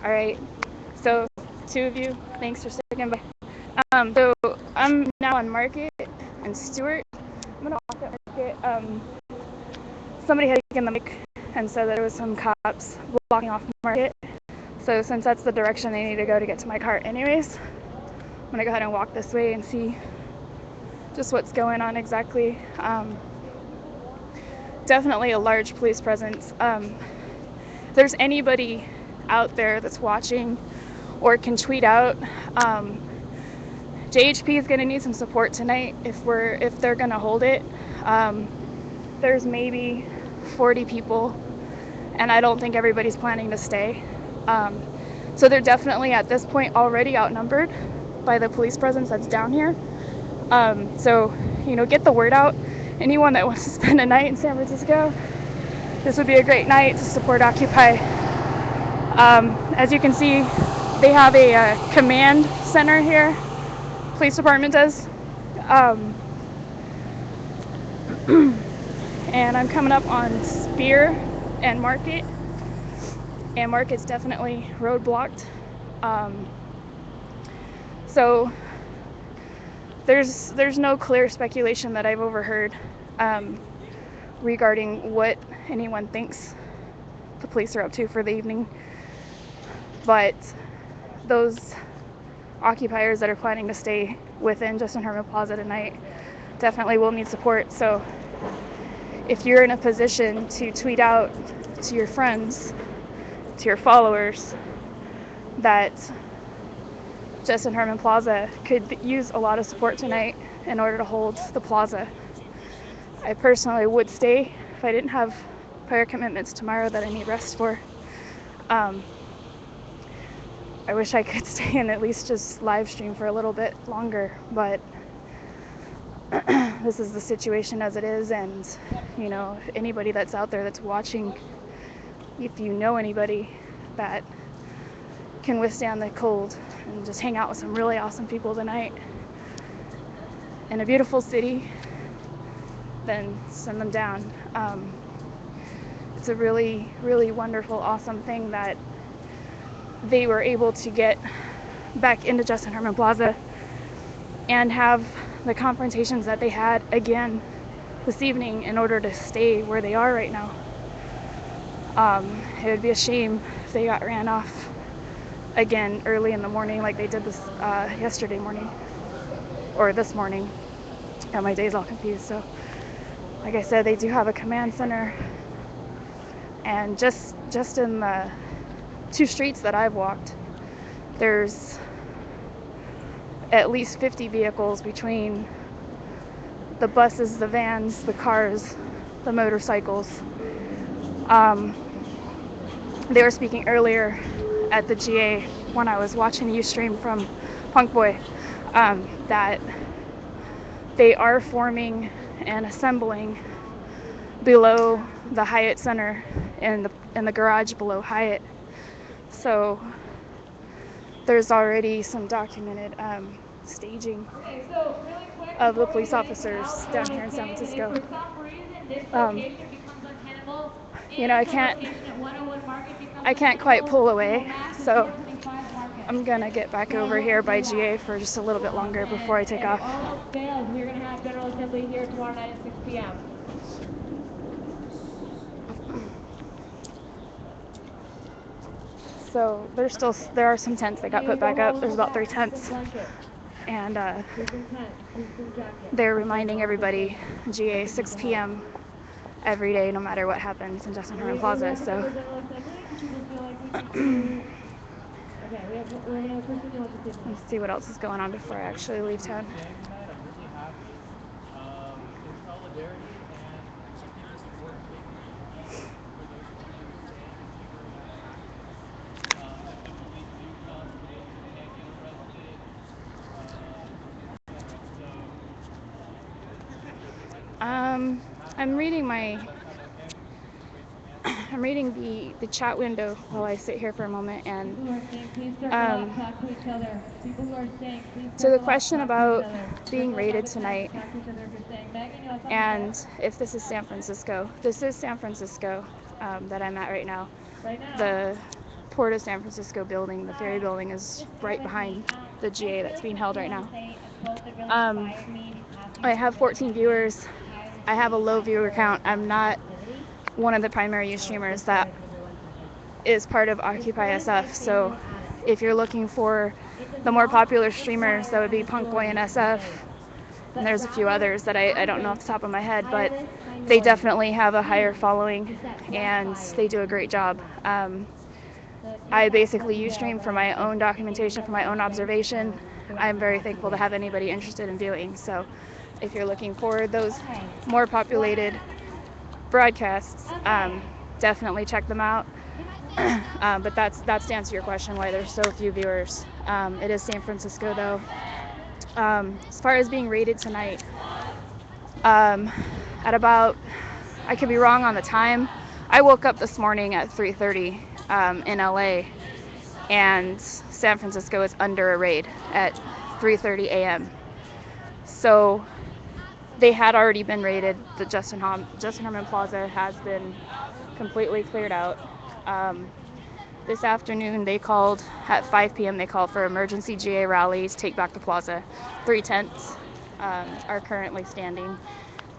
All right. So, two of you, thanks for sticking by. So I'm now on Market and Stewart. I'm gonna walk at Market. Somebody had taken the mic and said that there was some cops blocking off Market. So since that's the direction they need to go to get to my car anyways, I'm gonna go ahead and walk this way and see just what's going on exactly. Definitely a large police presence. If there's anybody out there that's watching or can tweet out, JHP is going to need some support tonight if they're going to hold it. There's maybe 40 people, and I don't think everybody's planning to stay. So they're definitely at this point already outnumbered by the police presence that's down here. So, get the word out. Anyone that wants to spend a night in San Francisco, this would be a great night to support Occupy. As you can see, they have a command center here. Police department does. And I'm coming up on Spear and Market. And Market's definitely roadblocked. So there's no clear speculation that I've overheard regarding what anyone thinks the police are up to for the evening. But those occupiers that are planning to stay within Justin Herman Plaza tonight definitely will need support. So if you're in a position to tweet out to your friends, to your followers, that Justin Herman Plaza could use a lot of support tonight in order to hold the plaza. I personally would stay if I didn't have prior commitments tomorrow that I need rest for. I wish I could stay and at least just live stream for a little bit longer, but this is the situation as it is. And if anybody that's out there that's watching, if you know anybody that can withstand the cold and just hang out with some really awesome people tonight in a beautiful city, then send them down. It's a really, really wonderful, awesome thing that they were able to get back into Justin Herman Plaza and have the confrontations that they had again this evening in order to stay where they are right now. It would be a shame if they got ran off again early in the morning like they did this yesterday morning or this morning. Got my days all confused. So like I said, they do have a command center, and just in the 2 streets that I've walked, there's at least 50 vehicles between the buses, the vans, the cars, the motorcycles. They were speaking earlier at the GA when I was watching the Ustream from Punk Boy, that they are forming and assembling below the Hyatt Center in the garage below Hyatt. So there's already some documented staging of the police officers down here in San Francisco. I can't quite pull away, so I'm gonna get back over here by GA for just a little bit longer before I take off. All else fails, we're gonna have General Assembly here tomorrow night at 6 p.m. So there are some tents that got put back up. There's about 3 tents, and they're reminding everybody GA 6 p.m. every day, no matter what happens in Justin Herman Plaza. So let's see what else is going on before I actually leave town. I'm reading the chat window while I sit here for a moment, and to the question about being raided tonight and if this is San Francisco. This is San Francisco that I'm at right now. The Port of San Francisco building. The ferry building is right behind the GA that's being held right now. I have 14 viewers. I have a low viewer count. I'm not one of the primary streamers that is part of Occupy SF. So if you're looking for the more popular streamers, that would be Punk Boy and SF. And there's a few others that I don't know off the top of my head, but they definitely have a higher following and they do a great job. I basically Ustream for my own documentation, for my own observation. I'm very thankful to have anybody interested in viewing. So if you're looking for those more populated broadcasts, definitely check them out. But that's to answer your question why there's so few viewers. It is San Francisco though. As far as being rated tonight, at about, I could be wrong on the time. I woke up this morning at 3:30 in LA, and San Francisco is under a raid at 3:30 a.m. So they had already been raided. The Justin Herman Plaza has been completely cleared out. This afternoon they called at 5 p.m. They called for emergency GA rallies, take back the plaza. 3 tents are currently standing.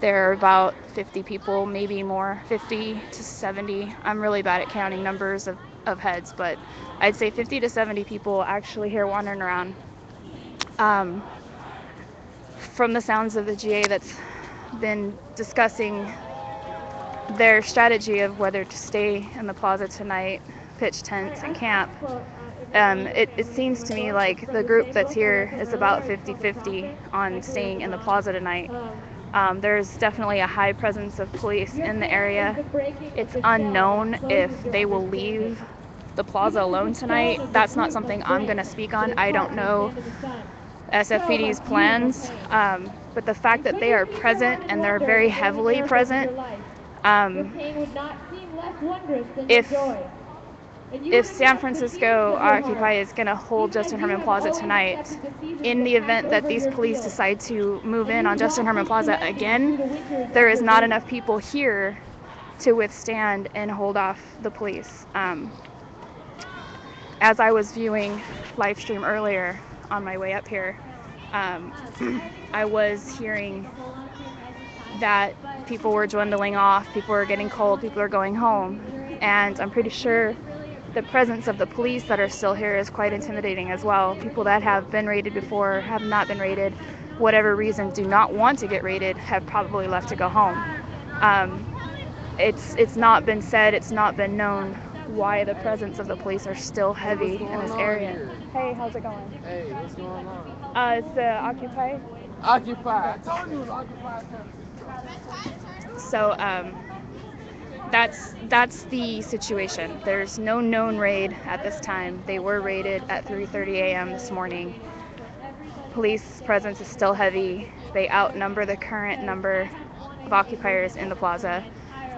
There are about 50 people, maybe more, 50 to 70. I'm really bad at counting numbers of heads, but I'd say 50 to 70 people actually here wandering around. From the sounds of the GA that's been discussing their strategy of whether to stay in the plaza tonight, pitch tents, and camp, it seems to me like the group that's here is about 50-50 on staying in the plaza tonight. There's definitely a high presence of police in the area. It's unknown if they will leave the plaza alone tonight. That's not something I'm going to speak on. I don't know SFPD's plans, but the fact that they are present and they're very heavily present, if San Francisco Occupy is going to hold Justin Herman Plaza tonight, in the event that these police decide to move in on Justin Herman Plaza again, there is not enough people here to withstand and hold off the police. As I was viewing live stream earlier on my way up here, I was hearing that people were dwindling off, people were getting cold, people are going home, and I'm pretty sure the presence of the police that are still here is quite intimidating as well. People that have been raided before, have not been raided, whatever reason, do not want to get raided, have probably left to go home. It's not been said, it's not been known why the presence of the police are still heavy in this area. Here? Hey, how's it going? Hey, what's going on? It's the Occupy. Occupy. I told you it was Occupy. So that's the situation. There's no known raid at this time. They were raided at 3:30 a.m. this morning. Police presence is still heavy. They outnumber the current number of occupiers in the plaza.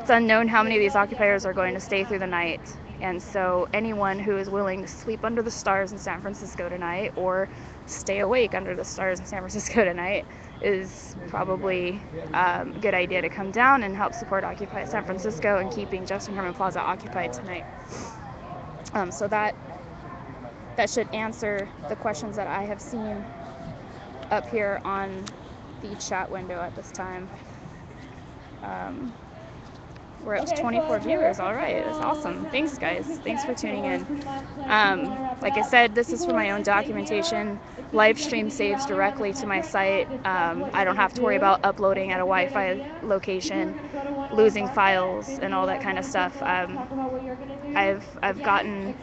It's unknown how many of these occupiers are going to stay through the night. And so anyone who is willing to sleep under the stars in San Francisco tonight or stay awake under the stars in San Francisco tonight is probably a good idea to come down and help support Occupy San Francisco and keeping Justin Herman Plaza occupied tonight. So that should answer the questions that I have seen up here on the chat window at this time. We're up to 24 viewers. All right, that's awesome. Thanks, guys. Thanks for tuning in. Like I said, this is for my own documentation. Live stream saves directly to my site. I don't have to worry about uploading at a Wi-Fi location, losing files, and all that kind of stuff. I've gotten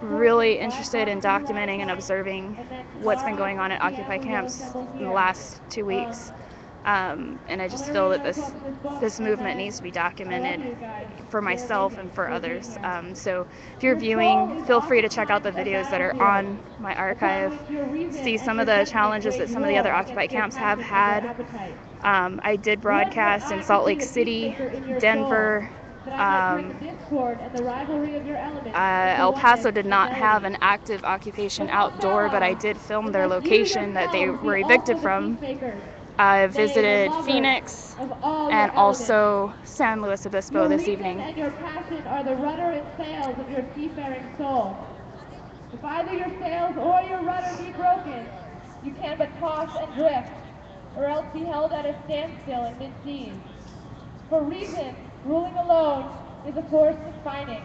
really interested in documenting and observing what's been going on at Occupy camps in the last 2 weeks. And I just feel that this movement needs to be documented for myself and for others. So if you're viewing, feel free to check out the videos that are on my archive, see some of the challenges that some of the other Occupy camps have had. I did broadcast in Salt Lake City, Denver. El Paso did not have an active occupation outdoor, but I did film their location that they were evicted from. I They are visited lovers Phoenix of all and your elements. also San Luis Obispo Your this reason evening. and your passion are the rudder and sails of your seafaring soul. If either your sails or your rudder be broken, you can but toss and drift, or else be held at a standstill in mid-seas. For reason, ruling alone, is a force defining,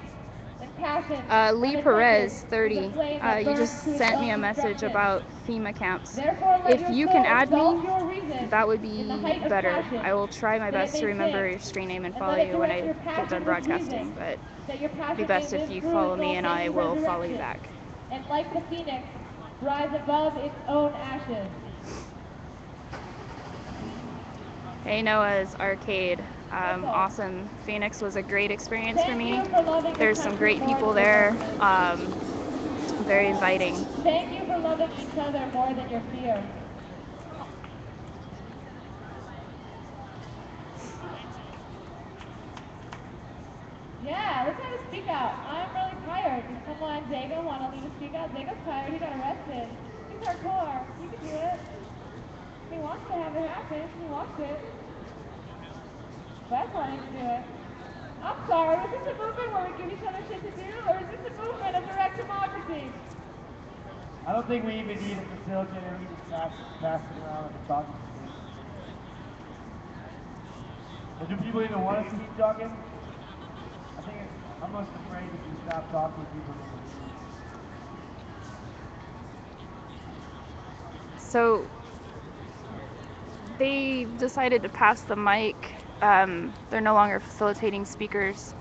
and passion, Lee unattended, Perez, is a 30. flame that You burns just to its sent me own a message destruction. about FEMA camps. Therefore, let If your you soul can add exalt me, your reason that would in the be height of better. passion, I will try my that it best to may remember sing, your screen name and and follow let it you when direct I your get done passion with broadcasting, reason, but that your it'd passion be best may if live you through follow its me own and I will follow you resurrection, back. and like the phoenix, rise above its own ashes. Hey, Noah's Arcade. Awesome. Phoenix was a great experience for Thank me. you for loving your There's some country great more people than your there. own. Very inviting. Thank you for loving each other more than your fear. Yeah, let's have a speak out. I'm really tired. Does someone, Zaga, want to lead a speak out? Zaga's tired. He got arrested. He's hardcore. He can do it. He wants to have it happen. He wants it. That's why he can do it. I'm sorry. Was this a movement where we give each other shit to do, or is this a movement of direct democracy? I don't think we even need a facilitator. We just pass it around like a talking stick. Well, do people even want us to keep talking? I'm most afraid if we stop talking, people are going to leave. So they decided to pass the mic. They're no longer facilitating speakers.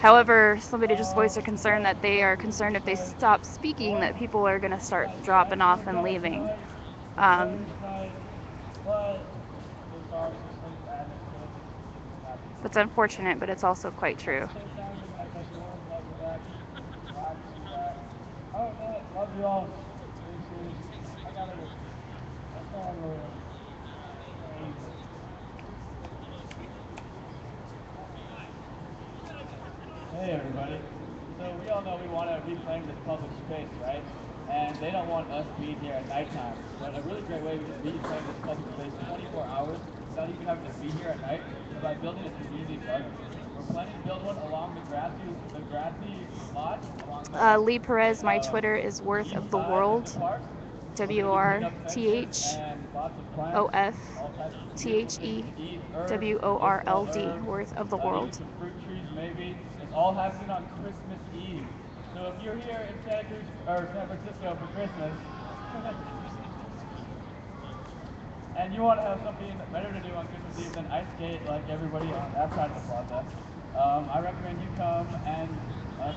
However, somebody just voiced a concern that they are concerned if they stop speaking that people are going to start dropping off and leaving. That's unfortunate, but it's also quite true. Oh, man, love you all. I gotta go. That's all I'm really. Hey everybody. So we all know we want to reclaim this public space, right? And they don't want us being here at nighttime. But a really great way we can reclaim this public space 24 hours without even having to be here at night is by building a community garden. We're planning to build one along the grassy lot along the Lee Perez, my Twitter is worthoftheworld. WorthoftheWorld. Worth of the World. Even some fruit trees, maybe. It's all happening on Christmas Eve. So if you're here in Santa Cruz or San Francisco for Christmas, and you want to have something better to do on Christmas Eve than ice skate like everybody on that side of the plaza, I recommend you come and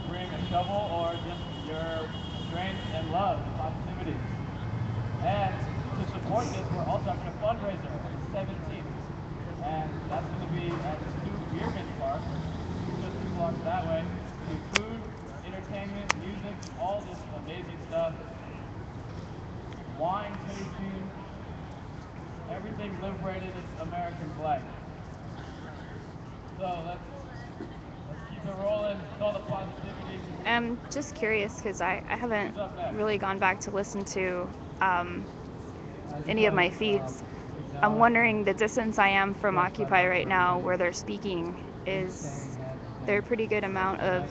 bring a shovel or just your strength and love and positivity. And to support this, we're also having a fundraiser on the 17th. And that's going to be at this new Beerman Park, just 2 blocks that way. We do food, entertainment, music, all this amazing stuff. Wine tasting, everything liberated its American flag. So let's keep it rolling. It's all the positivity. I'm just curious because I haven't really gone back to listen to any of my feeds. I'm wondering the distance I am from Occupy right now where they're speaking, is there a pretty good amount of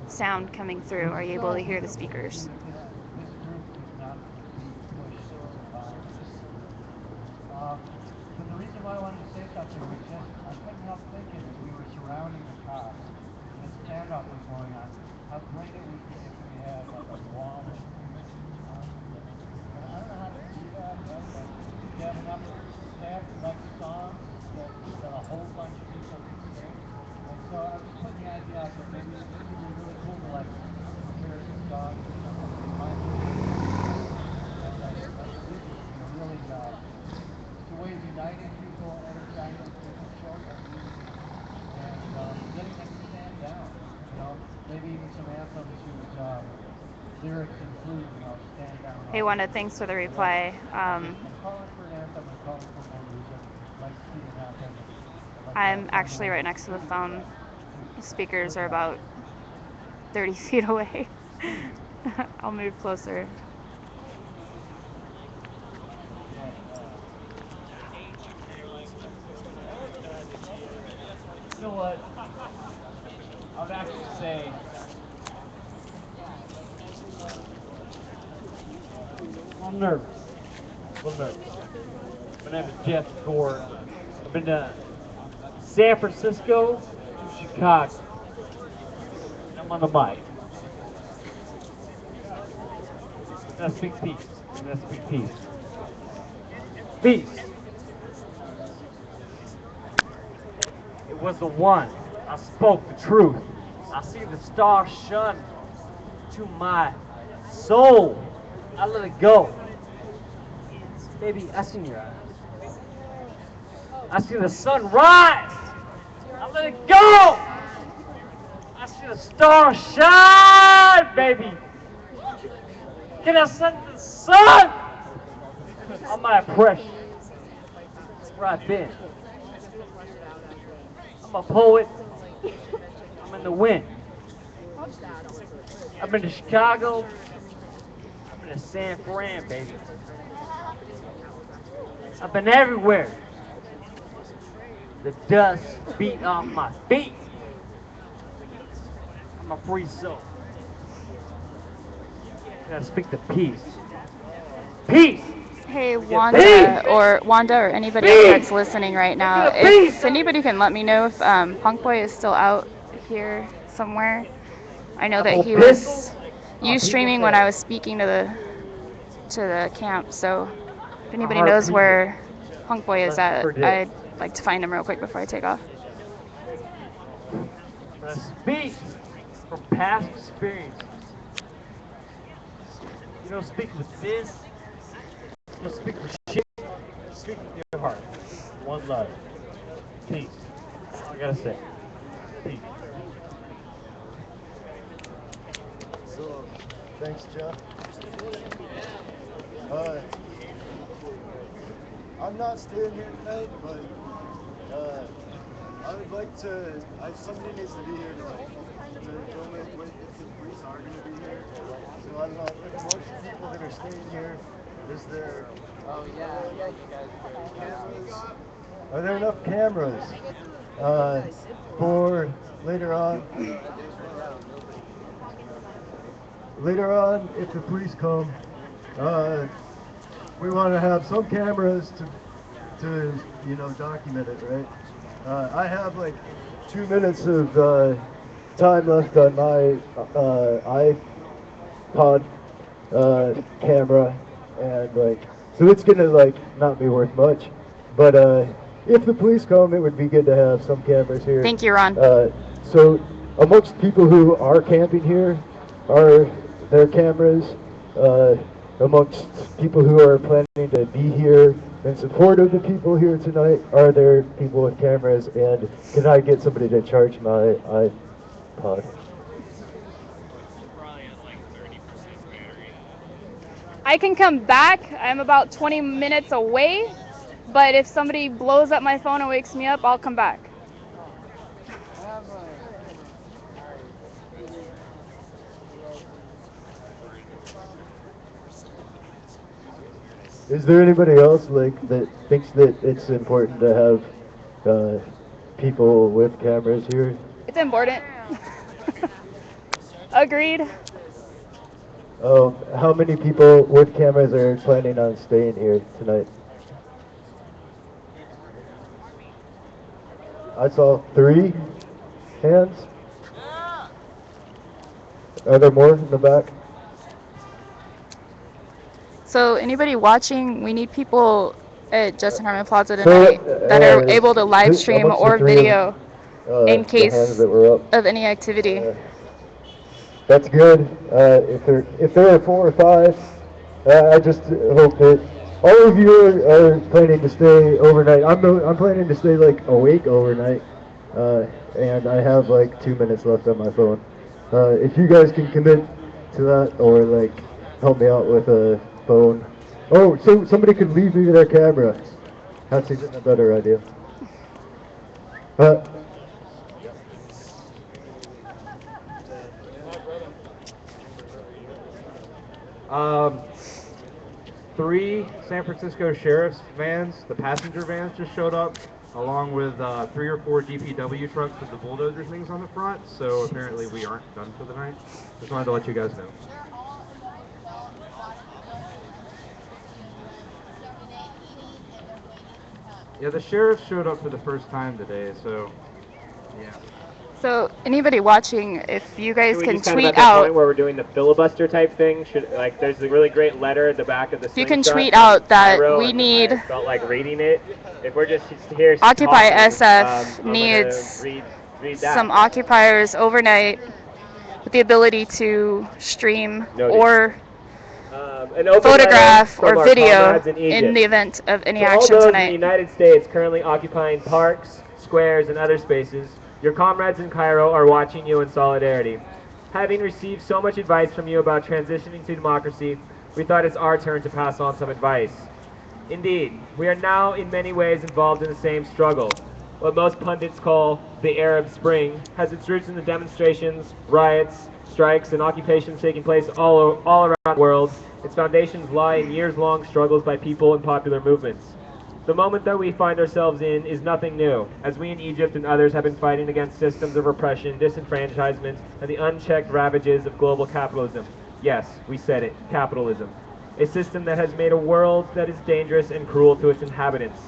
sound coming through? Are you able to hear the speakers? But the reason why I wanted to say something was just, I couldn't help thinking as we were surrounding the cops and the standoff was going on, how great it would be if we had like a wall of and I don't know how to do that yet, but if you have enough staff like songs that a whole bunch of people can sing. And so I was just putting the idea out that maybe it would be really cool to like prepare some songs or something that remind people like religion, really it's a way of uniting people, energizing people, showing their unity, and getting them to stand down. Maybe even some anthems whose lyrics include, stand down. Hey Wanda, thanks for the reply. I'm calling for an anthem and calling for more music. I'd like to see it happen. I'm actually right next to the phone. The speakers are about 30 feet away. I'll move closer. You know what? I would actually say I'm nervous. A little nervous. My name is Jeff Gore. I've been to San Francisco to Chicago. And I'm on the mic. I'm gonna speak peace. I'm gonna speak peace. Peace. It was the one. I spoke the truth. I see the stars shine to my soul. I let it go. Baby, I see your eyes. I see the sun rise. I let it go. I see the stars shine, baby. Can I send the sun on my oppression? Where I've been. I'm a poet. I'm in the wind. I've been to Chicago. I've been to San Fran, baby. I've been everywhere. The dust beat off my feet. I'm a free soul. Gotta speak the peace. Peace! Hey, Wanda or anybody else that's listening right now, if anybody can let me know if Punk Boy is still out here somewhere. I know that he was streaming when I was speaking to the camp, so if anybody knows where Punk Boy is at, I'd like to find him real quick before I take off. Speak from past experience. You don't speak with this. You don't speak with shit. Speak with your heart. One love. Peace. That's all I gotta say. Peace. So, thanks, Jeff. I'm not staying here tonight, but I would like to. Somebody needs to be here tonight to film it with if the police are going to be here. So I don't know if most people that are staying here, is there? Oh yeah, you guys. Cameras? Are there enough cameras for later on? Later on, if the police come, we want to have some cameras to document it, right? I have like 2 minutes of time left on my iPod camera, and so it's gonna not be worth much. But if the police come, it would be good to have some cameras here. Thank you, Ron. So amongst people who are camping here, are there cameras? Amongst people who are planning to be here in support of the people here tonight, are there people with cameras? And can I get somebody to charge my iPod? I can come back. I'm about 20 minutes away, but if somebody blows up my phone and wakes me up, I'll come back. Is there anybody else that thinks that it's important to have people with cameras here? It's important. Agreed. How many people with cameras are planning on staying here tonight? I saw 3 hands. Are there more in the back? So anybody watching, we need people at Justin Harmon Plaza tonight that are able to live stream or video in case of any activity. That's good. If there are 4 or 5, I just hope that all of you are planning to stay overnight. I'm planning to stay awake overnight, and I have 2 minutes left on my phone. If you guys can commit to that, or help me out with a phone. Oh, so somebody could leave me their camera. That's even a better idea. 3 San Francisco sheriff's vans, the passenger vans, just showed up. along with 3 or 4 DPW trucks with the bulldozer things on the front. So apparently we aren't done for the night. Just wanted to let you guys know. Yeah, the sheriff showed up for the first time today, so yeah. So anybody watching, if you guys Should we can just kind of tweet at that out, point where we're doing the filibuster type thing? Should like there's a really great letter at the back of the if you can slingshot tweet from out that Cairo, we and need I felt like reading it. If we're just here Occupy talking, SF I'm gonna needs read that. some occupiers overnight with the ability to stream Noted. or An open letter photograph from or our video comrades in in Egypt. the event of any To all action those in the tonight. United States currently occupying parks, squares, and other spaces, your comrades in Cairo are watching you in solidarity. Having received so much advice from you about transitioning to democracy, we thought it's our turn to pass on some advice. Indeed, we are now in many ways involved in the same struggle. What most pundits call the Arab Spring has its roots in the demonstrations, riots, strikes, and occupations taking place all around the world. Its foundations lie in years-long struggles by people and popular movements. The moment that we find ourselves in is nothing new, as we in Egypt and others have been fighting against systems of oppression, disenfranchisement, and the unchecked ravages of global capitalism. Yes, we said it, capitalism. A system that has made a world that is dangerous and cruel to its inhabitants.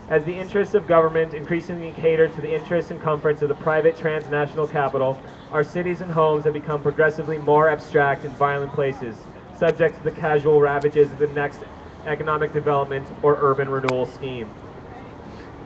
As the interests of government increasingly cater to the interests and comforts of the private transnational capital, our cities and homes have become progressively more abstract and violent places, subject to the casual ravages of the next economic development or urban renewal scheme.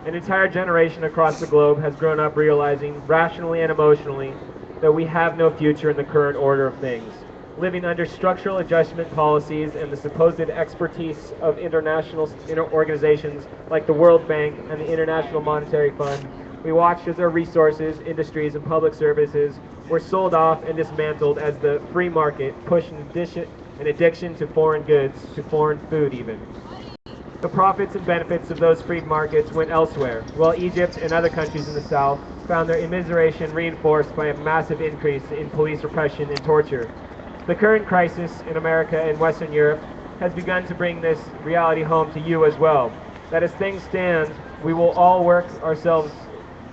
An entire generation across the globe has grown up realizing, rationally and emotionally, that we have no future in the current order of things. Living under structural adjustment policies and the supposed expertise of international organizations like the World Bank and the International Monetary Fund, we watched as our resources, industries, and public services were sold off and dismantled as the free market pushed an addiction to foreign goods, to foreign food even. The profits and benefits of those freed markets went elsewhere, while Egypt and other countries in the South found their immiseration reinforced by a massive increase in police repression and torture. The current crisis in America and Western Europe has begun to bring this reality home to you as well. That as things stand, we will all work ourselves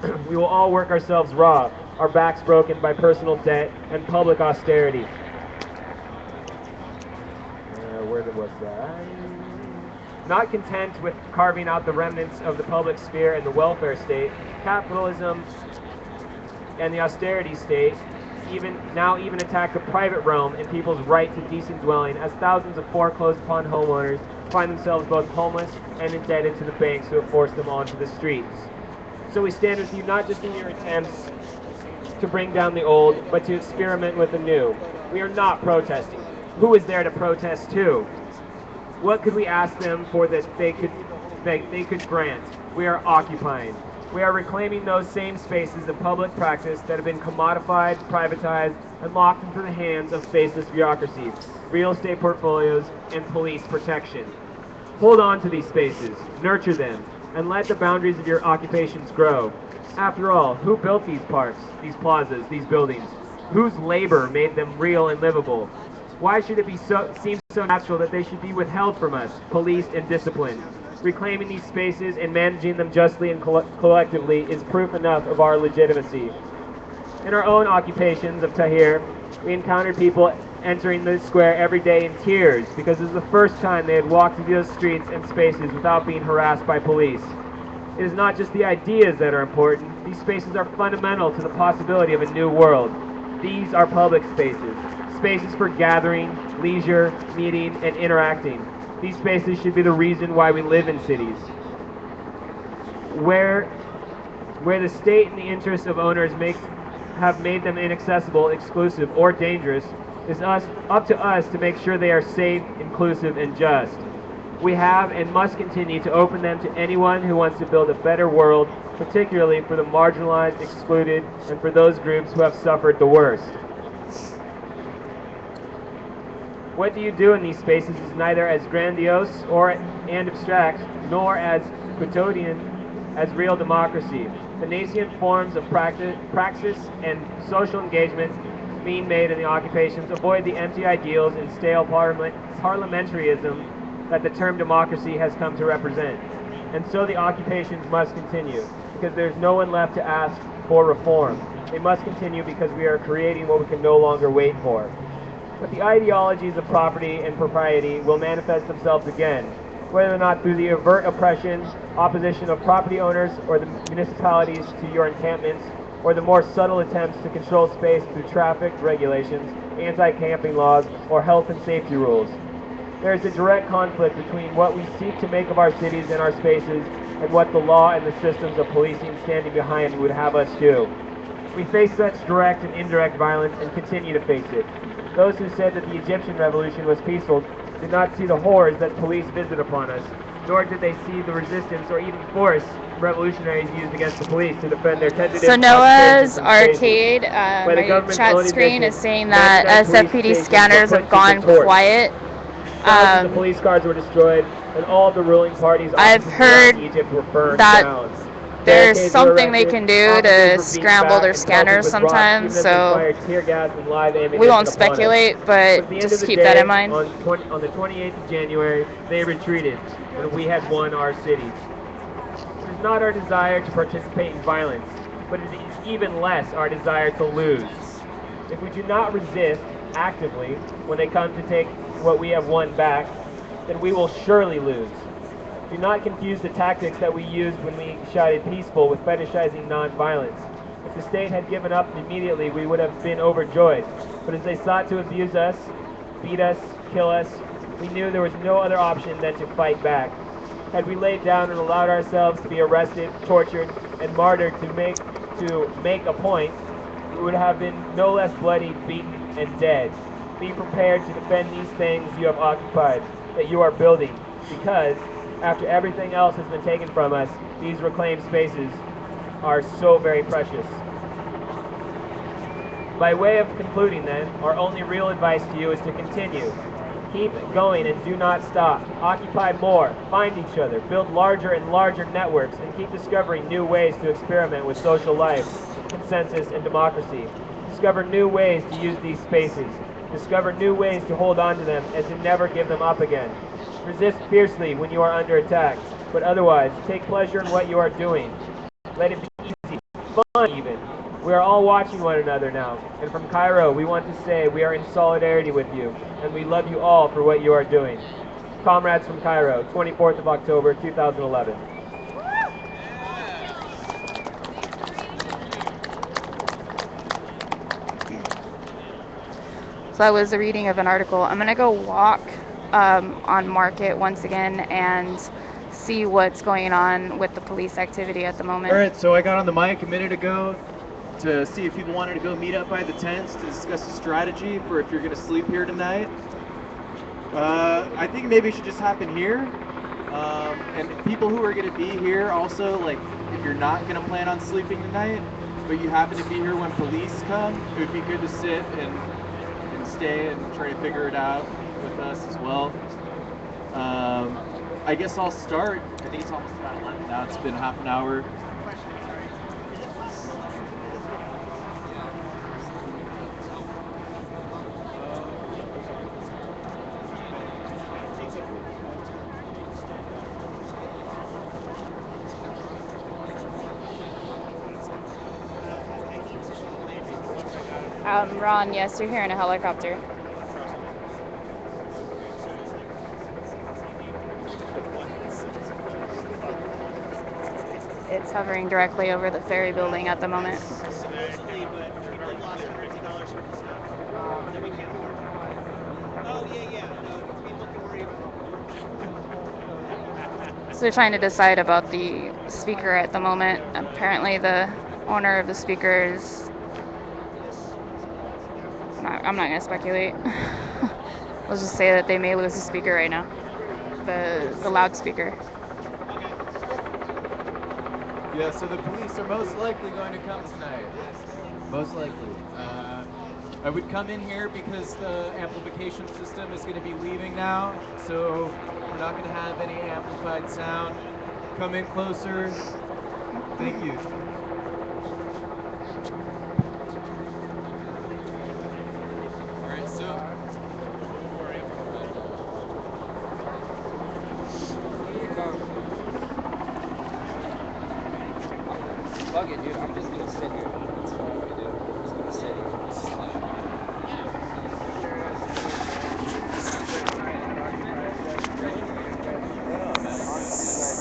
raw, our backs broken by personal debt and public austerity. Where was that? Not content with carving out the remnants of the public sphere and the welfare state, capitalism and the austerity state even attack the private realm and people's right to decent dwelling, as thousands of foreclosed upon homeowners find themselves both homeless and indebted to the banks who have forced them onto the streets. So we stand with you not just in your attempts to bring down the old, but to experiment with the new. We are not protesting. Who is there to protest to? What could we ask them for that they could grant? We are occupying. We are reclaiming those same spaces of public practice that have been commodified, privatized, and locked into the hands of faceless bureaucracy, real estate portfolios, and police protection. Hold on to these spaces, nurture them, and let the boundaries of your occupations grow. After all, who built these parks, these plazas, these buildings? Whose labor made them real and livable? Why should it seem so natural that they should be withheld from us, policed and disciplined? Reclaiming these spaces and managing them justly and collectively is proof enough of our legitimacy. In our own occupations of Tahrir, we encountered people entering the square every day in tears because it was the first time they had walked through those streets and spaces without being harassed by police. It is not just the ideas that are important. These spaces are fundamental to the possibility of a new world. These are public spaces, spaces for gathering, leisure, meeting, and interacting. These spaces should be the reason why we live in cities. Where the state and the interests of owners have made them inaccessible, exclusive, or dangerous, is up to us to make sure they are safe, inclusive, and just. We have and must continue to open them to anyone who wants to build a better world, particularly for the marginalized, excluded, and for those groups who have suffered the worst. What do you do in these spaces is neither as grandiose and abstract, nor as quotidian as real democracy. The nascent forms of praxis and social engagement being made in the occupations avoid the empty ideals and stale parliamentarism that the term democracy has come to represent. And so the occupations must continue, because there's no one left to ask for reform. They must continue because we are creating what we can no longer wait for. But the ideologies of property and propriety will manifest themselves again, whether or not through the overt oppression, opposition of property owners or the municipalities to your encampments, or the more subtle attempts to control space through traffic regulations, anti-camping laws, or health and safety rules. There is a direct conflict between what we seek to make of our cities and our spaces and what the law and the systems of policing standing behind would have us do. We face such direct and indirect violence and continue to face it. Those who said that the Egyptian revolution was peaceful did not see the horrors that police visit upon us, nor did they see the resistance or even force revolutionaries used against the police to defend their tentative So Noah's occupations and spaces. arcade, By the my government's chat own screen admission, is saying that 99 police SFPD stations scanners were have put to the gone torch. quiet. Thousands of police cars were destroyed, and all of the ruling parties' I've offices heard around Egypt were burned that down. there's Barricades were something they erected, can do officers to were beaten scramble back their and pelted scanners with rocks, sometimes, even as they so fired tear gas and live ammunition we won't upon us. speculate, But but at the end of just the keep day, that in mind. on the 28th of January, they retreated, and we had won our cities. It is not our desire to participate in violence, but it is even less our desire to lose. If we do not resist actively when they come to take what we have won back, then we will surely lose. Do not confuse the tactics that we used when we shouted peaceful with fetishizing nonviolence. If the state had given up immediately, we would have been overjoyed. But as they sought to abuse us, beat us, kill us, we knew there was no other option than to fight back. Had we laid down and allowed ourselves to be arrested, tortured, and martyred to make a point, we would have been no less bloody, beaten, and dead. Be prepared to defend these things you have occupied, that you are building, because after everything else has been taken from us, these reclaimed spaces are so very precious. By way of concluding then, our only real advice to you is to continue. Keep going and do not stop. Occupy more, find each other, build larger and larger networks, and keep discovering new ways to experiment with social life, consensus, and democracy. Discover new ways to use these spaces. Discover new ways to hold on to them and to never give them up again. Resist fiercely when you are under attack, but otherwise, take pleasure in what you are doing. Let it be easy, fun even. We are all watching one another now, and from Cairo we want to say we are in solidarity with you, and we love you all for what you are doing. Comrades from Cairo, 24th of October, 2011. So that was a reading of an article. I'm going to go walk on Market once again and see what's going on with the police activity at the moment. All right, so I got on the mic a minute ago to see if people wanted to go meet up by the tents to discuss a strategy for if you're going to sleep here tonight. I think maybe it should just happen here. And people who are going to be here also, like, if you're not going to plan on sleeping tonight, but you happen to be here when police come, it would be good to sit and stay and try to figure it out with us as well. I guess I'll start. I think it's almost about 11 now. It's been half an hour. Ron, yes, you're hearing a helicopter. It's hovering directly over the ferry building at the moment. So they're trying to decide about the speaker at the moment. Apparently the owner of the speaker is... I'm not going to speculate. Let's just say that they may lose the speaker right now. The loudspeaker. Yeah, so the police are most likely going to come tonight. Most likely. I would come in here because the amplification system is going to be leaving now, so we're not going to have any amplified sound. Come in closer. Thank you. All right, so...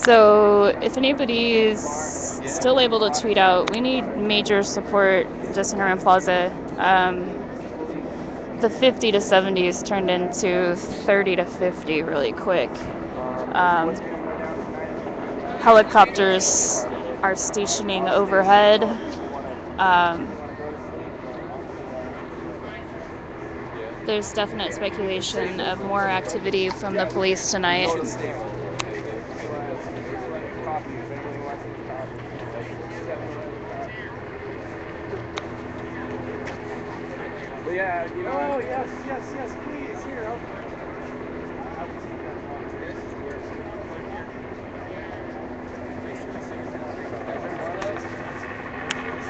So if anybody is still able to tweet out, we need major support just in Herman Plaza. The 50 to 70s turned into 30 to 50 really quick. Helicopters are stationing overhead. There's definite speculation of more activity from the police tonight. Yeah, you know. Oh, yes, please, here.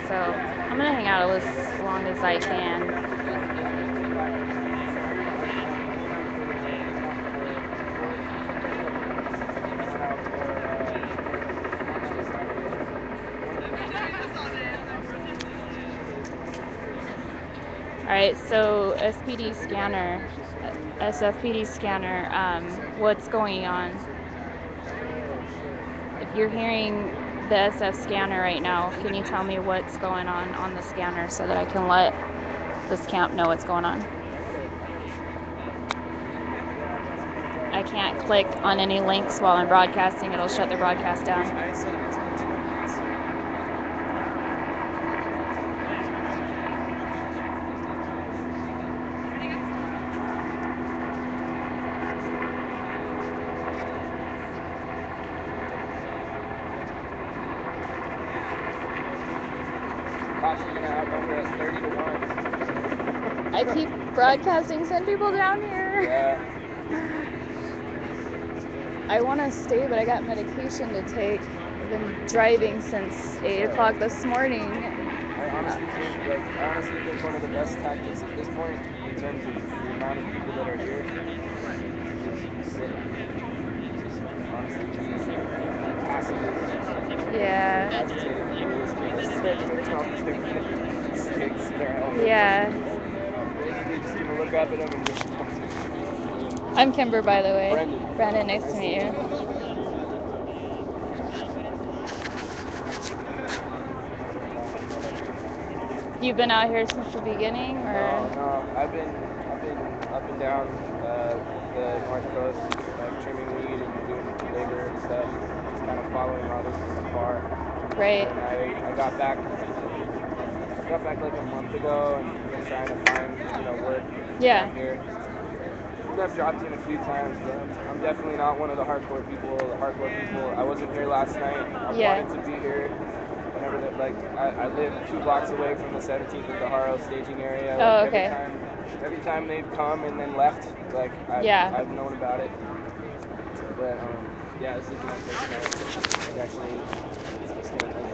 So I'm gonna hang out as long as I can. All right, so SFPD scanner, what's going on? If you're hearing the SF scanner right now, can you tell me what's going on the scanner so that I can let this camp know what's going on? I can't click on any links while I'm broadcasting. It'll shut the broadcast down. I keep broadcasting, send people down here. Yeah. I want to stay, but I got medication to take. I've been driving since 8 o'clock this morning. I honestly think one of the best tactics at this point, in terms of the amount of people that are here, is sit. Just honestly be passive. Yeah. Agitated foolishly. They're going to jump to sticks in their helmet. Yeah. Basically just going to look up at them and just... I'm Kimber, by the way. Brandon, nice to meet you. You've been out here since the beginning, or? No. I've been up and down the North Coast, like trimming weed and doing labor and stuff, just kind of following others from afar. Right. And I got back like a month ago and been trying to find, work down here. And I've dropped in a few times, but I'm definitely not one of the hardcore people. I wasn't here last night. I wanted to be here. Whenever I live 2 blocks away from the 17th and Daharo staging area. Oh, okay. Every time they've come and then left, I've known about it. But this is my first night actually staying over.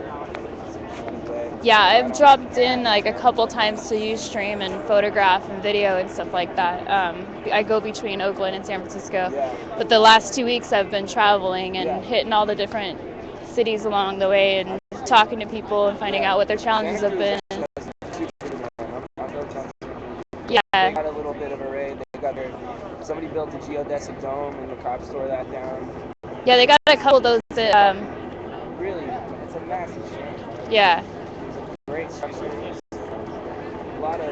Yeah, I've dropped in like a couple times to Ustream and photograph and video and stuff like that. I go between Oakland and San Francisco, but the last 2 weeks I've been traveling and hitting all the different cities along the way and talking to people and finding out what their challenges have been. Yeah. They got a little bit of a raid. Somebody built a geodesic dome and the cops tore that down. Yeah, they got a couple of those. Really, it's a massive shame. Yeah. It's a great structure. A lot of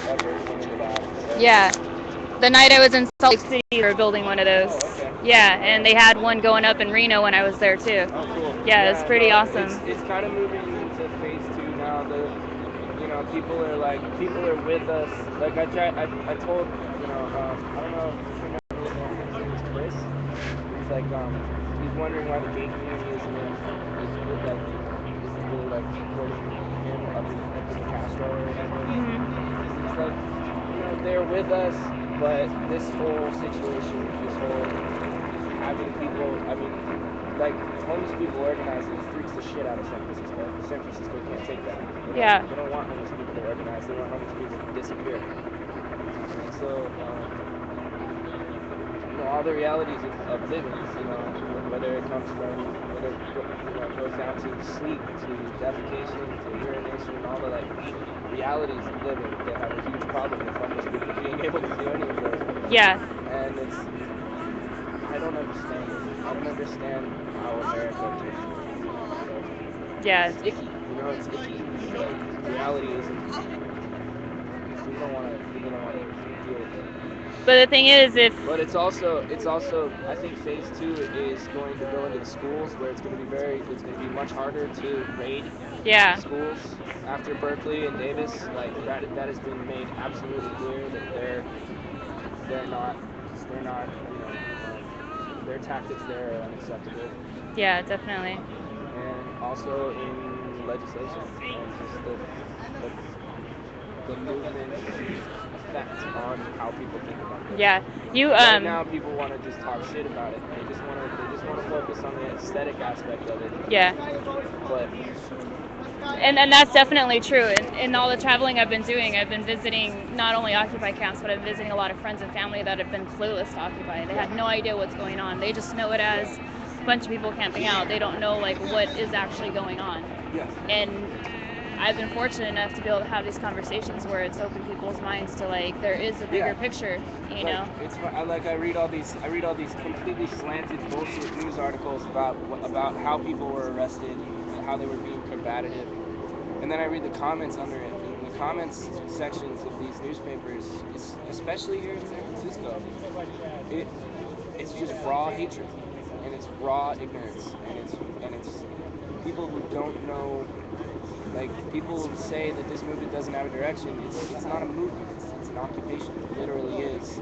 effort went into that. So. Yeah. The night I was in Salt Lake City, they were building one of those. Oh, okay. Yeah, and they had one going up in Reno when I was there too. Oh, cool. Yeah, it's pretty awesome. It's kind of moving into phase 2 now. People are with us. Like I told, I don't know if you remember his name is Chris. He's like, he's wondering why the gay community isn't really like supporting him up in Castro or whatever. He's like, they're with us, but this whole situation, having people, like homeless people organizing freaks the shit out of San Francisco. San Francisco can't take that. They don't want homeless people to organize. They want homeless people to disappear. And so, all the realities of living, whether it goes down to sleep, to defecation, to urination, all the realities of living. They have a huge problem with homeless people being able to do any of those. Yeah. And I don't understand it. I don't understand how America came to it. Yeah. It's icky, it's icky. Like, reality isn't. People don't want to deal with it. But the thing is, But it's also I think phase 2 is going to go into the schools, where it's going to be much harder to raid schools after Berkeley and Davis. Like, that has been made absolutely clear that they're not their tactics there are unacceptable. Yeah, definitely. And also in legislation, and just the movement's effect on how people think about this. Yeah, you Right now, people want to just talk shit about it. They just want to focus on the aesthetic aspect of it. Yeah. But and that's definitely true. In all the traveling I've been doing, I've been visiting not only Occupy camps, but I'm visiting a lot of friends and family that have been clueless to Occupy. They had no idea what's going on. They just know it as a bunch of people camping out. They don't know like what is actually going on. Yes. And I've been fortunate enough to be able to have these conversations where it's opened people's minds to like there is a bigger picture, you know. It's I read all these completely slanted bullshit news articles about how people were arrested and how they were being combative, and then I read the comments under it, and in the comments sections of these newspapers, especially here in San Francisco, it's just raw hatred, and it's raw ignorance, and it's people who don't know. Like, people say that this movement doesn't have a direction. It's not a movement. It's an occupation. It literally is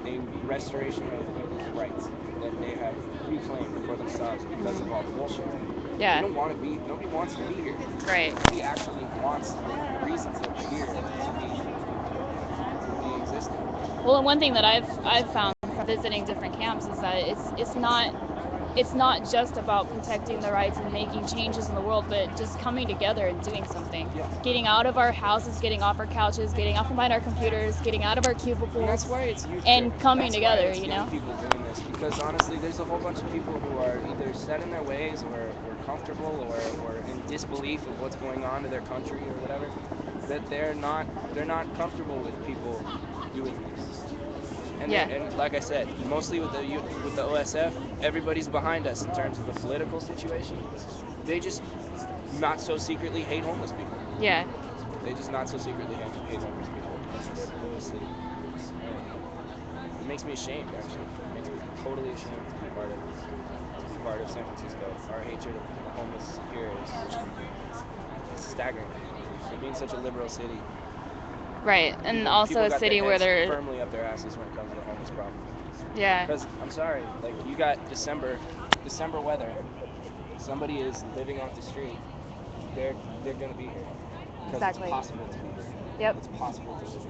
a restoration of people's rights that they have reclaimed for themselves because of all the bullshit. Yeah. Nobody wants to be here. Right. Nobody actually wants the reasons that we're here to be existing. Well, and one thing that I've found from visiting different camps is that it's not just about protecting the rights and making changes in the world, but just coming together and doing something. Yes. Getting out of our houses, getting off our couches, getting off behind our computers, getting out of our cubicles. And that's why it's youth and driven. coming That's together, why it's you young know? people doing this, because honestly, there's a whole bunch of people who are either set in their ways or comfortable or in disbelief of what's going on to their country or whatever, that they're not comfortable with people doing this. And and like I said, mostly with the OSF, everybody's behind us in terms of the political situation. They just not so secretly hate homeless people. Yeah. They just not so secretly hate homeless people in this city. It makes me ashamed, actually. It makes me totally ashamed to be part of San Francisco. Our hatred of the homeless here is staggering. For being such a liberal city. Right, and people, also people a got city their where heads they're firmly up their asses when it comes to the homeless problem. Yeah. Because I'm sorry, like, you got December weather. Somebody is living off the street. They're gonna be here. Because it's possible to be here. Yep. It's possible to live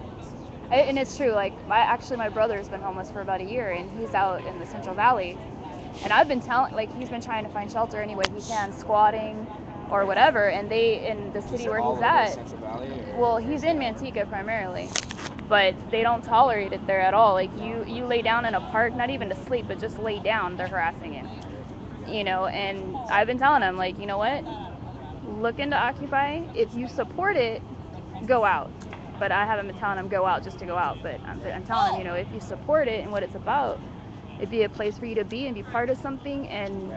here. And it's true. Like, my brother's been homeless for about a year, and he's out in the Central Valley. And I've been he's been trying to find shelter any way he can, squatting or whatever. And in the city where he's at, Central Valley, well, he's in Manteca primarily, but they don't tolerate it there at all. Like, you lay down in a park, not even to sleep, but just lay down, they're harassing you. You know, and I've been telling him, like, you know what? Look into Occupy. If you support it, go out. But I haven't been telling him go out just to go out. But I'm telling him, you know, if you support it and what it's about, it'd be a place for you to be and be part of something, and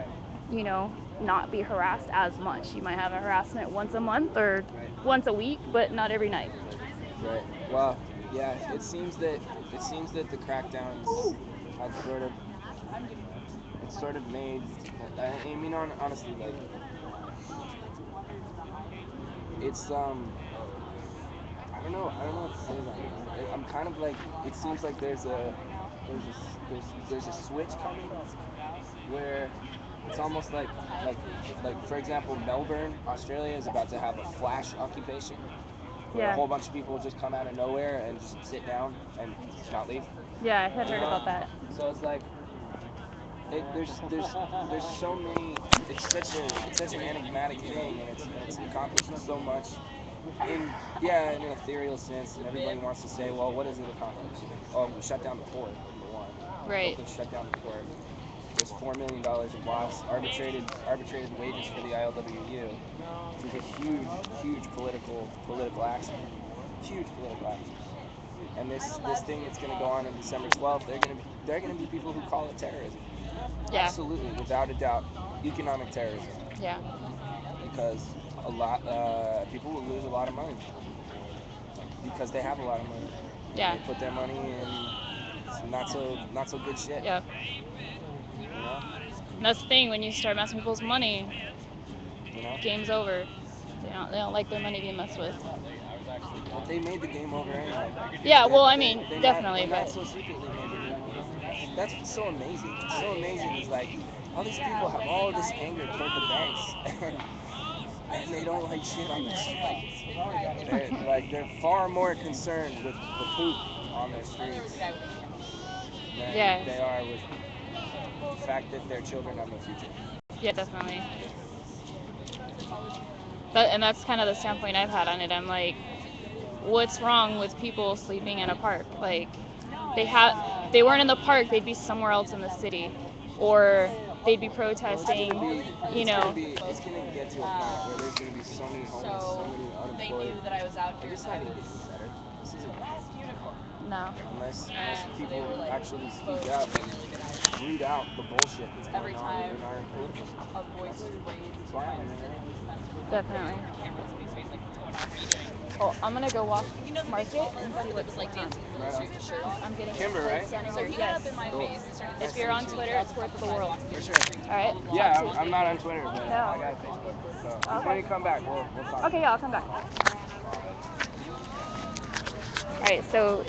you know, not be harassed as much. You might have a harassment once a month or once a week, but not every night. Right. Well, yeah. It seems that the crackdowns have sort of made. I mean, honestly, like, it's I don't know what to say about it. I'm kind of like, it seems like there's a switch coming where it's almost like for example, Melbourne, Australia is about to have a flash occupation where a whole bunch of people just come out of nowhere and just sit down and not leave. Yeah, I have heard about that. So it's like there's so many. It's such an enigmatic thing, and it's accomplishing so much in an ethereal sense, and everybody wants to say, well, what does it accomplish? Oh, we shut down the port, number one. Right. Brooklyn shut down the port. There's $4 million in loss, arbitrated wages for the ILWU, which is a huge political action. Huge political action. And this thing that's going to go on December 12th, they're going to be people who call it terrorism. Yeah. Absolutely, without a doubt, economic terrorism. Yeah. Because a lot people will lose a lot of money because they have a lot of money. Yeah. They put their money in not so good shit. Yeah. You know? And that's the thing, when you start messing with people's money, You know? game's over. They don't like their money being messed with. But they made the game over anyway. Yeah, well, I mean, definitely, Not but so secretly made the game over. That's what's so amazing. What's so amazing is like all these people have all this anger toward the banks, and they don't like shit on the street. They're far more concerned with the poop on their streets than they are with the fact that their children have no future. Yeah, definitely. And that's kind of the standpoint I've had on it. I'm like, what's wrong with people sleeping in a park? Like, they weren't in the park, they'd be somewhere else in the city, or they'd be protesting. It's gonna get to a point where there's gonna be so many homeless, so many unemployed. Like, it's not gonna get any better. This isn't No. Unless people actually speak up and root out the bullshit that's going on in our political system. That's why I'm here. Definitely. Oh, I'm gonna go walk market and see what's going on. I'm getting Kimber, right? standing here. Yes. Cool. If you're on Twitter, it's Worth of the World. For sure. All right. Yeah, I'm not on Twitter, but No. I got a Facebook. So when you come back, we'll talk. Okay, yeah, I'll come back. All right, so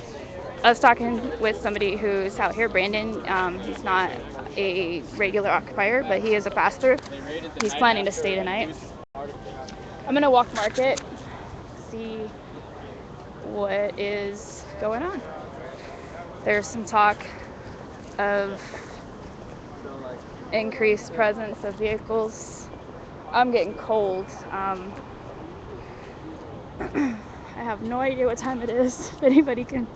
I was talking with somebody who's out here, Brandon. He's not a regular occupier, but he is a pastor. He's planning to stay tonight. I'm gonna walk market, see what is going on. There's some talk of increased presence of vehicles. I'm getting cold. I have no idea what time it is. If anybody could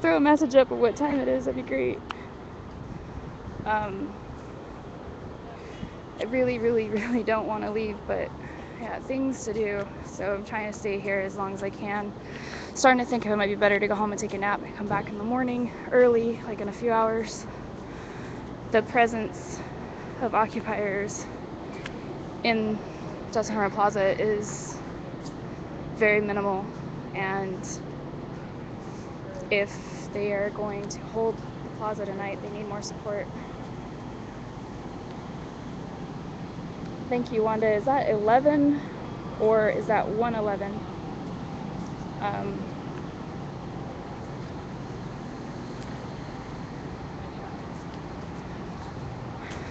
throw a message up of what time it is, that'd be great. I really, really, really don't want to leave, but I got things to do, so I'm trying to stay here as long as I can. Starting to think it might be better to go home and take a nap and come back in the morning early, like in a few hours. The presence of occupiers in Justin Herman Plaza is very minimal, and if they are going to hold the plaza tonight, they need more support. Thank you, Wanda. Is that 11 or is that 111?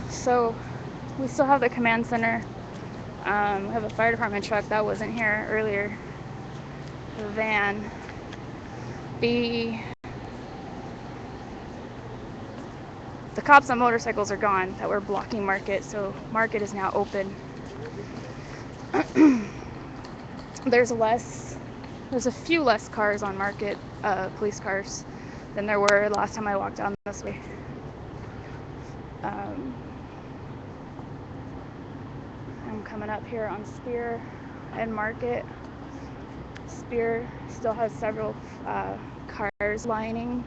So we still have the command center. We have a fire department truck that wasn't here earlier. The van. The cops on motorcycles are gone that were blocking market, so market is now open. There's a few less cars on market, police cars, than there were last time I walked down this way. I'm coming up here on Spear and Market. Spear still has several cars lining.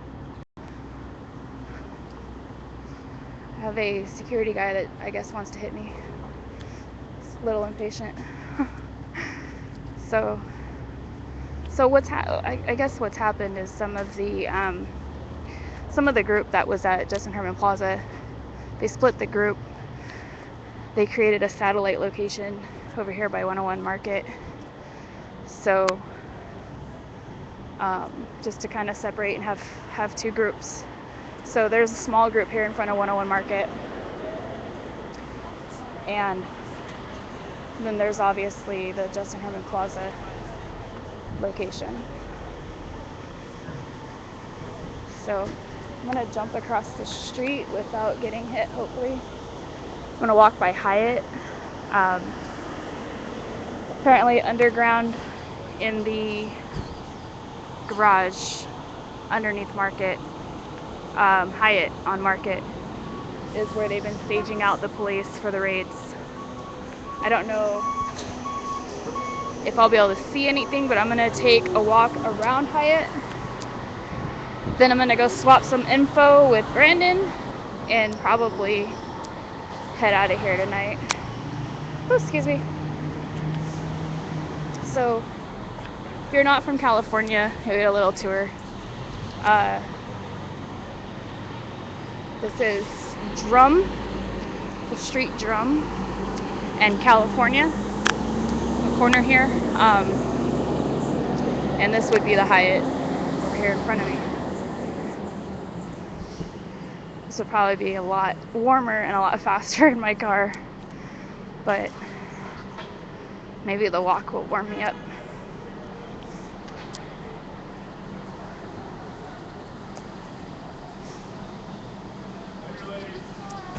I have a security guy that I guess wants to hit me. He's a little impatient. So I guess what's happened is some of the group that was at Justin Herman Plaza, they split the group. They created a satellite location over here by 101 Market. So just to kind of separate and have two groups. So there's a small group here in front of 101 Market, and then there's obviously the Justin Herman Plaza location. So I'm gonna jump across the street without getting hit, hopefully. I'm gonna walk by Hyatt. Apparently underground in the garage underneath Market, Hyatt on Market is where they've been staging out the police for the raids. I don't know if I'll be able to see anything, but I'm gonna take a walk around Hyatt. Then I'm gonna go swap some info with Brandon and probably head out of here tonight. Oh, excuse me. So if you're not from California, you get a little tour. This is Drum, the street Drum, and California, the corner here. And this would be the Hyatt over here in front of me. This would probably be a lot warmer and a lot faster in my car, but maybe the walk will warm me up.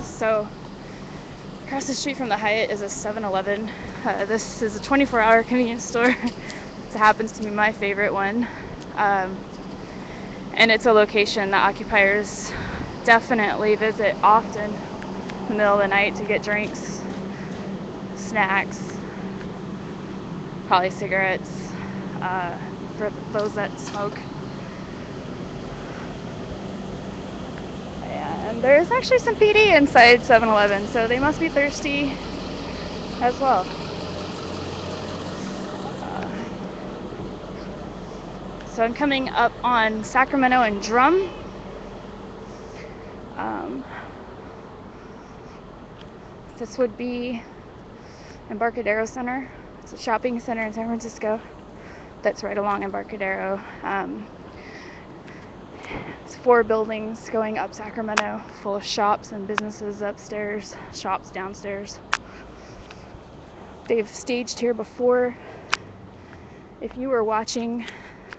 So across the street from the Hyatt is a 7-Eleven. This is a 24-hour convenience store. It happens to be my favorite one. And it's a location that occupiers definitely visit often in the middle of the night to get drinks, snacks, probably cigarettes, for those that smoke. And there's actually some PD inside 7-Eleven, so they must be thirsty as well. So I'm coming up on Sacramento and Drum. This would be Embarcadero Center. It's a shopping center in San Francisco that's right along Embarcadero. It's 4 buildings going up Sacramento, full of shops and businesses upstairs, shops downstairs. They've staged here before. If you were watching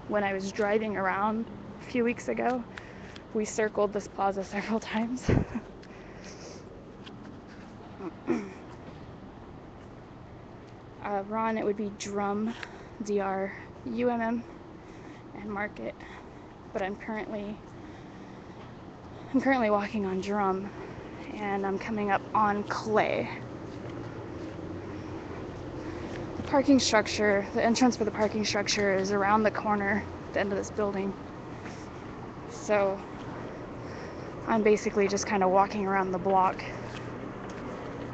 when I was driving around a few weeks ago, we circled this plaza several times. Ron, it would be Drum, D-R-U-M-M, and Market. But I'm currently walking on Drum, and I'm coming up on Clay. The parking structure, the entrance for the parking structure is around the corner at the end of this building. So I'm basically just kind of walking around the block,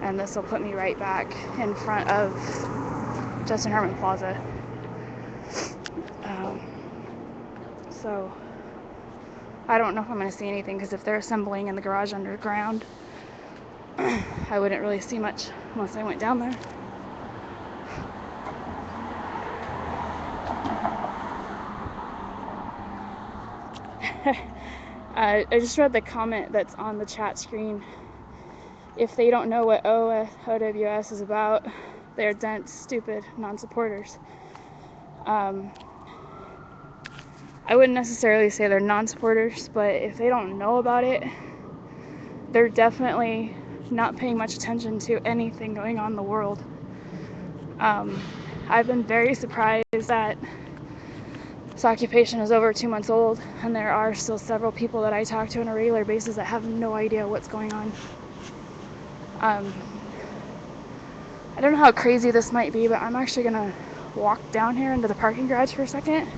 and this will put me right back in front of Justin Herman Plaza. So I don't know if I'm going to see anything, because if they're assembling in the garage underground, I wouldn't really see much unless I went down there. I just read the comment that's on the chat screen. If they don't know what OWS is about, they're dense, stupid, non-supporters. I wouldn't necessarily say they're non-supporters, but if they don't know about it, they're definitely not paying much attention to anything going on in the world. I've been very surprised that this occupation is over 2 months old, and there are still several people that I talk to on a regular basis that have no idea what's going on. I don't know how crazy this might be, but I'm actually gonna walk down here into the parking garage for a second.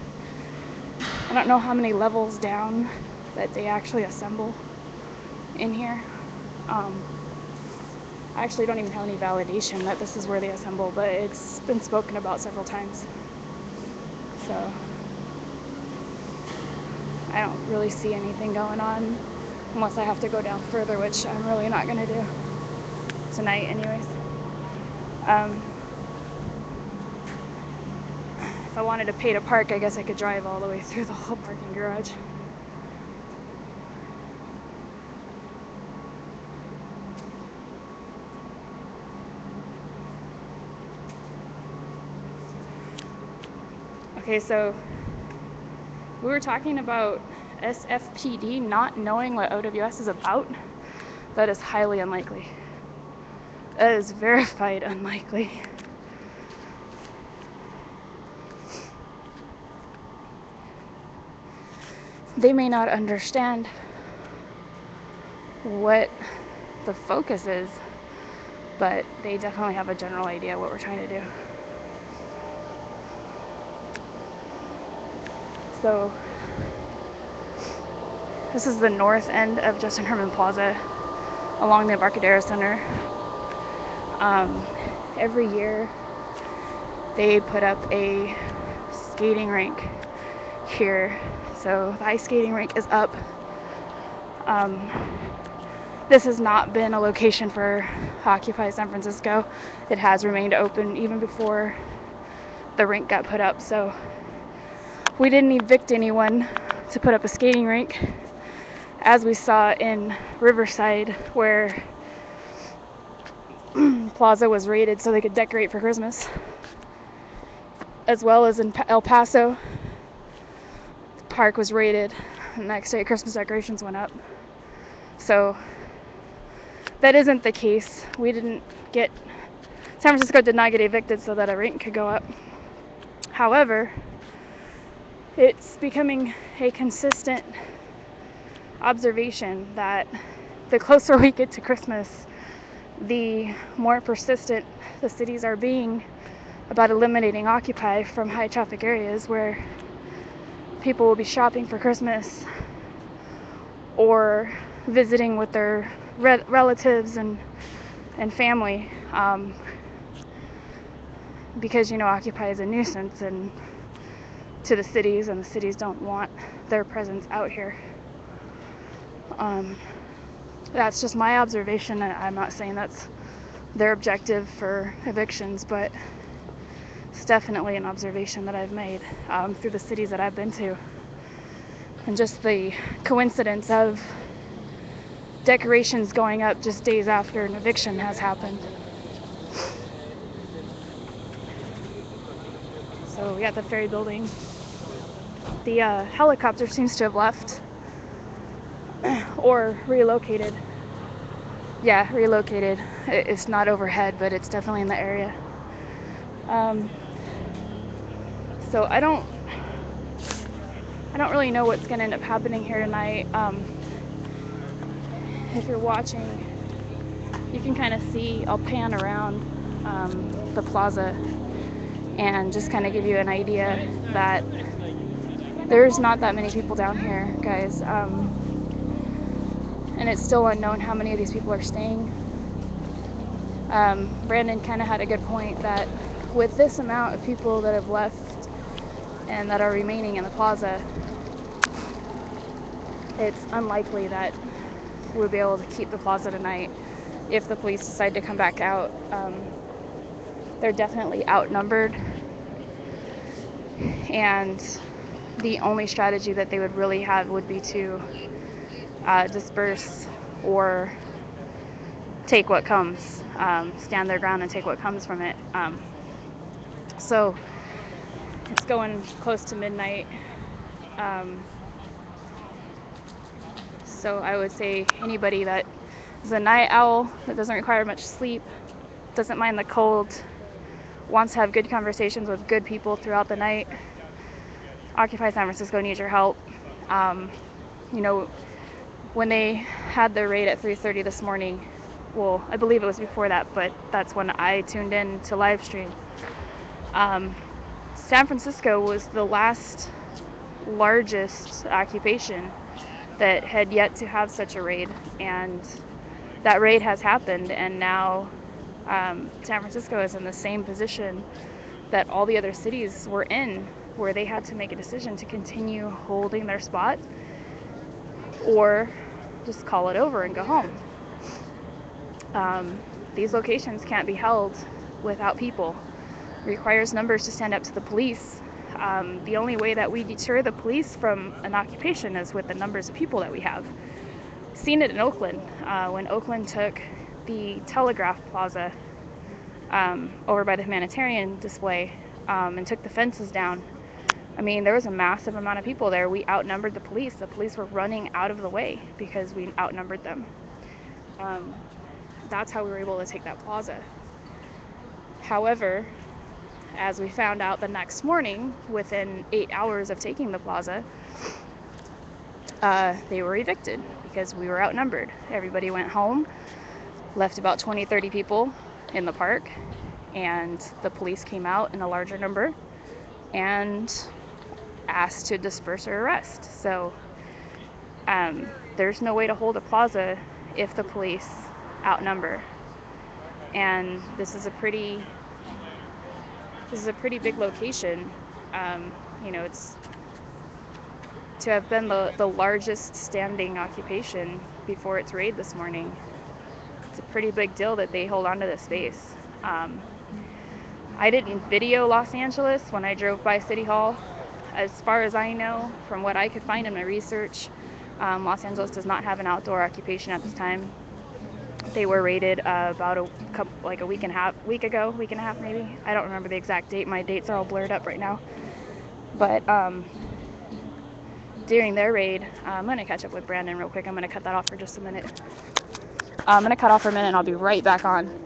I don't know how many levels down that they actually assemble in here. I actually don't even have any validation that this is where they assemble, but it's been spoken about several times. So I don't really see anything going on unless I have to go down further, which I'm really not gonna do tonight anyways. If I wanted to pay to park, I guess I could drive all the way through the whole parking garage. Okay, so we were talking about SFPD not knowing what OWS is about. That is highly unlikely. That is verified unlikely. They may not understand what the focus is, but they definitely have a general idea what we're trying to do. So this is the north end of Justin Herman Plaza along the Embarcadero Center. Every year they put up a skating rink here. So the ice skating rink is up. This has not been a location for Occupy San Francisco. It has remained open even before the rink got put up. So we didn't evict anyone to put up a skating rink, as we saw in Riverside, where Plaza was raided so they could decorate for Christmas, as well as in El Paso. The park was raided. The next day, Christmas decorations went up. So that isn't the case. San Francisco did not get evicted so that a rink could go up. However, it's becoming a consistent observation that the closer we get to Christmas, the more persistent the cities are being about eliminating Occupy from high traffic areas where people will be shopping for Christmas or visiting with their relatives and family, because Occupy is a nuisance and to the cities, and the cities don't want their presence out here. That's just my observation. I'm not saying that's their objective for evictions, but it's definitely an observation that I've made through the cities that I've been to. And just the coincidence of decorations going up just days after an eviction has happened. So we got the ferry building. The helicopter seems to have left or relocated. Yeah, relocated. It's not overhead, but it's definitely in the area. So I don't really know what's going to end up happening here tonight. If you're watching, you can kind of see, I'll pan around the plaza and just kind of give you an idea that there's not that many people down here, guys. And it's still unknown how many of these people are staying. Brandon kind of had a good point that with this amount of people that have left and that are remaining in the plaza, it's unlikely that we'll be able to keep the plaza tonight if the police decide to come back out. They're definitely outnumbered, and the only strategy that they would really have would be to disperse or take what comes, stand their ground and take what comes from it. So it's going close to midnight. So I would say anybody that is a night owl, that doesn't require much sleep, doesn't mind the cold, wants to have good conversations with good people throughout the night, Occupy San Francisco needs your help. When they had their raid at 3:30 this morning, well, I believe it was before that, but that's when I tuned in to live stream. San Francisco was the last largest occupation that had yet to have such a raid, and that raid has happened, and now San Francisco is in the same position that all the other cities were in, where they had to make a decision to continue holding their spot or just call it over and go home. These locations can't be held without people. It requires numbers to stand up to the police. The only way that we deter the police from an occupation is with the numbers of people that we have. Seen it in Oakland, when Oakland took the Telegraph Plaza over by the humanitarian display and took the fences down. I mean, there was a massive amount of people there. We outnumbered the police. The police were running out of the way because we outnumbered them. That's how we were able to take that plaza. However, as we found out the next morning, within 8 hours of taking the plaza, they were evicted because we were outnumbered. Everybody went home, left about 20-30 people in the park, and the police came out in a larger number and asked to disperse or arrest. So there's no way to hold a plaza if the police outnumber. And this is a pretty big location. It's to have been the largest standing occupation before its raid this morning. It's a pretty big deal that they hold on to this space. I didn't video Los Angeles when I drove by City Hall. As far as I know, from what I could find in my research, Los Angeles does not have an outdoor occupation at this time. They were raided about a week and a half maybe. I don't remember the exact date. My dates are all blurred up right now. But during their raid, I'm going to catch up with Brandon real quick. I'm going to cut that off for just a minute. I'm going to cut off for a minute and I'll be right back on.